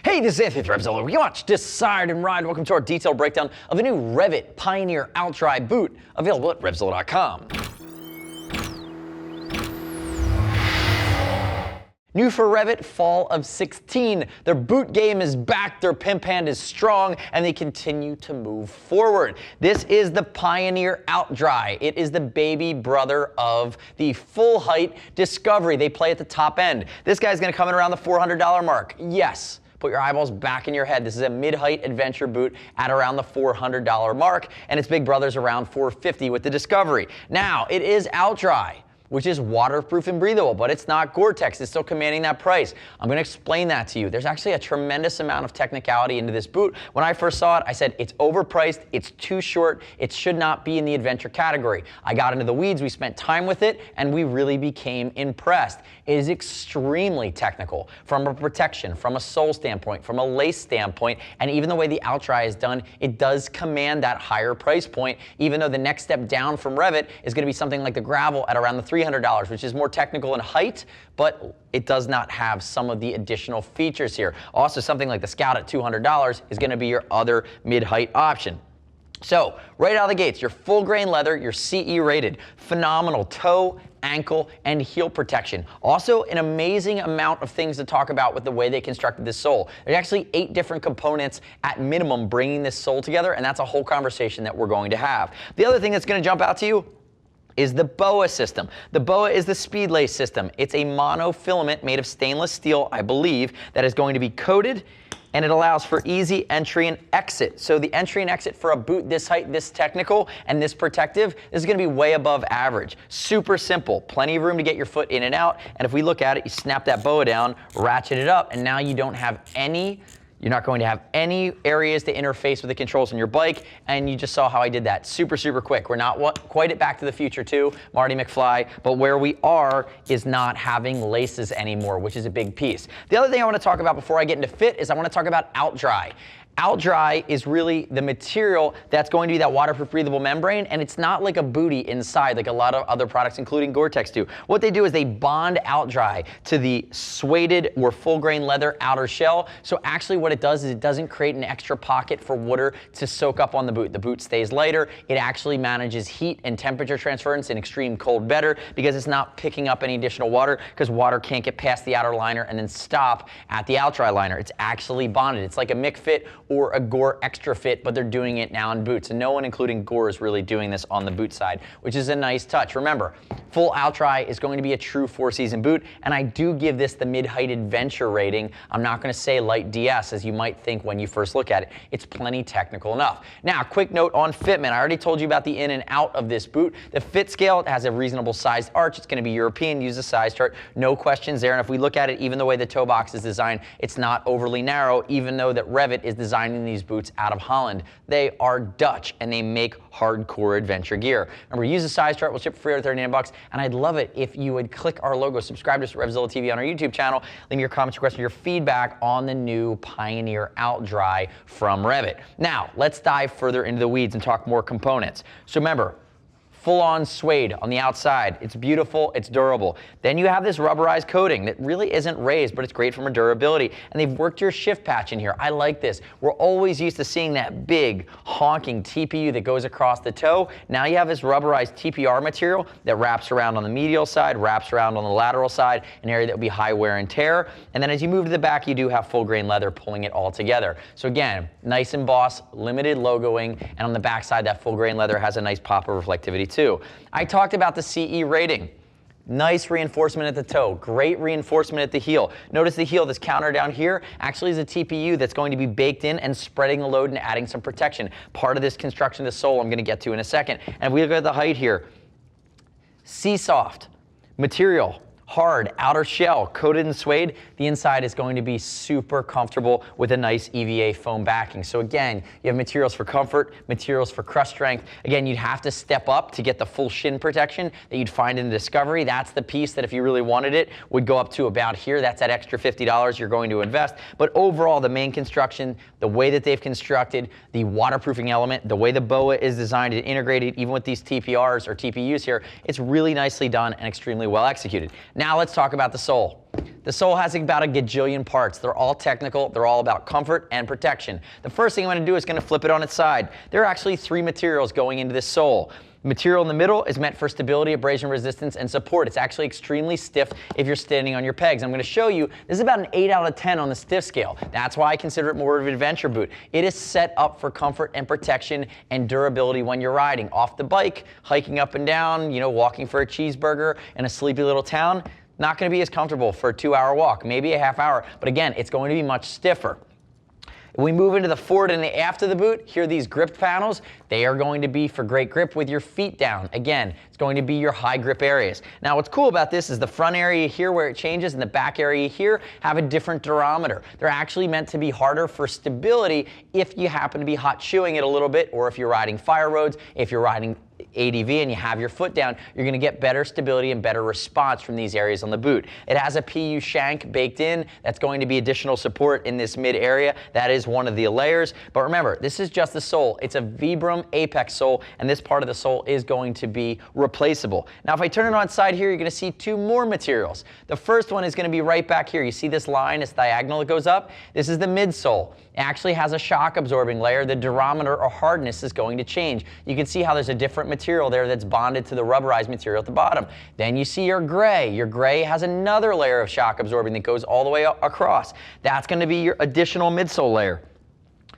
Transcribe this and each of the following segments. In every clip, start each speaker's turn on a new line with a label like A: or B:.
A: Hey, this is Anthony with RevZilla. We watch, decide, and ride. Welcome to our detailed breakdown of the new REV'IT Pioneer Outdry Boot, available at RevZilla.com. New for REV'IT, fall of 16. Their boot game is back, their pimp hand is strong, and they continue to move forward. This is the Pioneer Outdry. It is the baby brother of the full height Discovery. They play at the top end. This guy's gonna come in around the $400 mark. Yes. Put your eyeballs back in your head. This is a mid-height adventure boot at around the $400 mark, and its big brother's around $450 with the Discovery. Now, it is Outdry, which is waterproof and breathable, but it's not Gore-Tex. It's still commanding that price. I'm gonna explain that to you. There's actually a tremendous amount of technicality into this boot. When I first saw it, I said, it's overpriced, it's too short, it should not be in the adventure category. I got into the weeds, we spent time with it, and we really became impressed. It is extremely technical from a protection, from a sole standpoint, from a lace standpoint, and even the way the Outdry is done, it does command that higher price point, even though the next step down from REV'IT is gonna be something like the Gravel at around the $300, which is more technical in height, but it does not have some of the additional features here. Also, something like the Scout at $200 is gonna be your other mid-height option. So, right out of the gates, your full grain leather, your CE rated, phenomenal toe, ankle, and heel protection. Also, an amazing amount of things to talk about with the way they constructed this sole. There's actually 8 different components at minimum bringing this sole together, and that's a whole conversation that we're going to have. The other thing that's gonna jump out to you is the Boa system. The Boa is the speed lace system. It's a monofilament made of stainless steel, I believe, that is going to be coated, and it allows for easy entry and exit. So the entry and exit for a boot this height, this technical, and this protective is gonna be way above average. Super simple, plenty of room to get your foot in and out, and if we look at it, you snap that Boa down, ratchet it up, and now you don't have you're not going to have any areas to interface with the controls on your bike, and you just saw how I did that. Super, super quick. We're not quite at Back to the Future 2, Marty McFly, but where we are is not having laces anymore, which is a big piece. The other thing I want to talk about before I get into fit is I want to talk about Outdry. Outdry is really the material that's going to be that waterproof breathable membrane, and it's not like a booty inside like a lot of other products, including Gore-Tex do. What they do is they bond Outdry to the suede or full grain leather outer shell. So actually what it does is it doesn't create an extra pocket for water to soak up on the boot. The boot stays lighter. It actually manages heat and temperature transference in extreme cold better because it's not picking up any additional water, because water can't get past the outer liner and then stop at the Outdry liner. It's actually bonded. It's like a Mick Fit or a Gore Extra Fit, but they're doing it now in boots. And no one, including Gore, is really doing this on the boot side, which is a nice touch. Remember, full Outdry is going to be a true 4-season boot, and I do give this the mid-height adventure rating. I'm not going to say light DS, as you might think when you first look at it. It's plenty technical enough. Now, quick note on fitment. I already told you about the in and out of this boot. The fit scale has a reasonable sized arch. It's going to be European. Use the size chart. No questions there. And if we look at it, even the way the toe box is designed, it's not overly narrow, even though that REV'IT is designing these boots out of Holland. They are Dutch, and they make hardcore adventure gear. Remember, use the size chart. We'll ship for free at $39, and I'd love it if you would click our logo, subscribe to us at RevZilla TV on our YouTube channel, leave me your comments, your questions, your feedback on the new Pioneer Outdry from REV'IT. Now, let's dive further into the weeds and talk more components. So remember, full-on suede on the outside. It's beautiful, it's durable. Then you have this rubberized coating that really isn't raised, but it's great from a durability. And they've worked your shift patch in here. I like this. We're always used to seeing that big, honking TPU that goes across the toe. Now you have this rubberized TPR material that wraps around on the medial side, wraps around on the lateral side, an area that would be high wear and tear. And then as you move to the back, you do have full grain leather pulling it all together. So again, nice embossed, limited logoing, and on the back side, that full grain leather has a nice pop of reflectivity too. I talked about the CE rating. Nice reinforcement at the toe, great reinforcement at the heel. Notice the heel, this counter down here, actually is a TPU that's going to be baked in and spreading the load and adding some protection. Part of this construction of the sole I'm going to get to in a second. And if we look at the height here, C-soft material, hard outer shell coated in suede. The inside is going to be super comfortable with a nice EVA foam backing. So again, you have materials for comfort, materials for crush strength. Again, you'd have to step up to get the full shin protection that you'd find in the Discovery. That's the piece that if you really wanted it would go up to about here. That's that extra $50 you're going to invest. But overall, the main construction, the way that they've constructed, the waterproofing element, the way the Boa is designed and integrated, even with these TPRs or TPUs here, it's really nicely done and extremely well executed. Now let's talk about the sole. The sole has about a gajillion parts. They're all technical. They're all about comfort and protection. The first thing I'm going to do is going to flip it on its side. There are actually 3 materials going into this sole. The material in the middle is meant for stability, abrasion resistance, and support. It's actually extremely stiff if you're standing on your pegs. I'm going to show you, this is about an 8 out of 10 on the stiff scale. That's why I consider it more of an adventure boot. It is set up for comfort and protection and durability when you're riding. Off the bike, hiking up and down, walking for a cheeseburger in a sleepy little town, not going to be as comfortable for a 2-hour walk, maybe a half hour. But again, it's going to be much stiffer. When we move into the forward and the aft of the boot, here are these grip panels. They are going to be for great grip with your feet down. Again, it's going to be your high grip areas. Now, what's cool about this is the front area here where it changes and the back area here have a different durometer. They're actually meant to be harder for stability if you happen to be hot shoeing it a little bit, or if you're riding fire roads, if you're riding ADV and you have your foot down, you're going to get better stability and better response from these areas on the boot. It has a PU shank baked in. That's going to be additional support in this mid area. That is one of the layers. But remember, this is just the sole. It's a Vibram Apex sole, and this part of the sole is going to be replaceable. Now, if I turn it on its side here, you're going to see 2 more materials. The first one is going to be right back here. You see this line, it's diagonal that goes up? This is the midsole. It actually has a shock absorbing layer. The durometer or hardness is going to change. You can see how there's a different material there that's bonded to the rubberized material at the bottom. Then you see your gray. Your gray has another layer of shock absorbing that goes all the way across. That's going to be your additional midsole layer.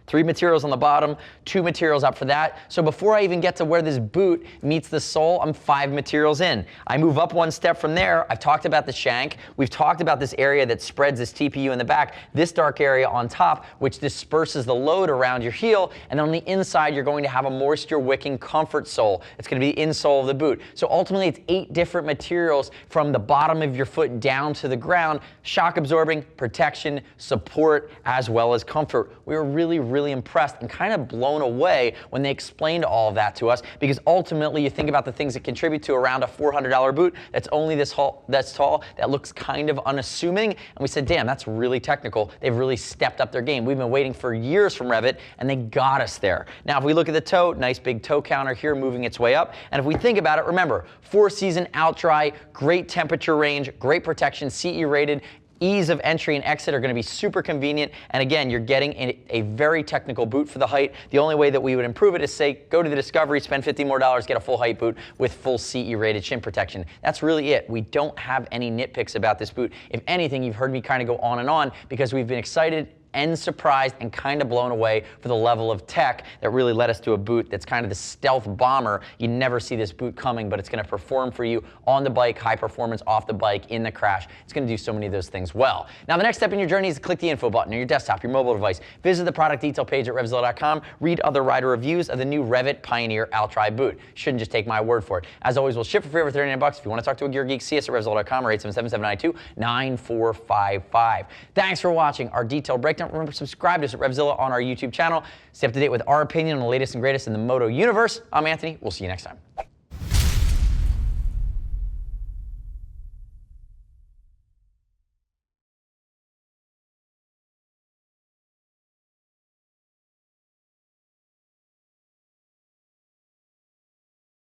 A: 3 materials on the bottom, 2 materials up for that. So before I even get to where this boot meets the sole, I'm 5 materials in. I move up 1 step from there. I've talked about the shank. We've talked about this area that spreads this TPU in the back, this dark area on top, which disperses the load around your heel. And then on the inside, you're going to have a moisture-wicking comfort sole. It's going to be the insole of the boot. So ultimately, it's 8 different materials from the bottom of your foot down to the ground, shock absorbing, protection, support, as well as comfort. We were really impressed and kind of blown away when they explained all of that to us, because ultimately you think about the things that contribute to around a $400 boot that's only this tall, that looks kind of unassuming, and we said, damn, that's really technical. They've really stepped up their game. We've been waiting for years from REV'IT, and they got us there. Now, if we look at the toe, nice big toe counter here moving its way up, and if we think about it, remember, 4-season Outdry, great temperature range, great protection, CE rated, ease of entry and exit are going to be super convenient. And again, you're getting a very technical boot for the height. The only way that we would improve it is say, go to the Discovery, spend $50 more, get a full height boot with full CE rated shin protection. That's really it. We don't have any nitpicks about this boot. If anything, you've heard me kind of go on and on because we've been excited and surprised and kind of blown away for the level of tech that really led us to a boot that's kind of the stealth bomber. You never see this boot coming, but it's going to perform for you on the bike, high performance off the bike, in the crash. It's going to do so many of those things well. Now, the next step in your journey is to click the info button on your desktop, your mobile device. Visit the product detail page at RevZilla.com. Read other rider reviews of the new REV'IT Pioneer Outdry Boot. You shouldn't just take my word for it. As always, we'll ship for free over $39. If you want to talk to a gear geek, see us at RevZilla.com or 877-792-9455. Thanks for watching our detailed breakdown. Remember, subscribe to us at RevZilla on our YouTube channel. Stay up to date with our opinion on the latest and greatest in the moto universe. I'm Anthony. We'll see you next time.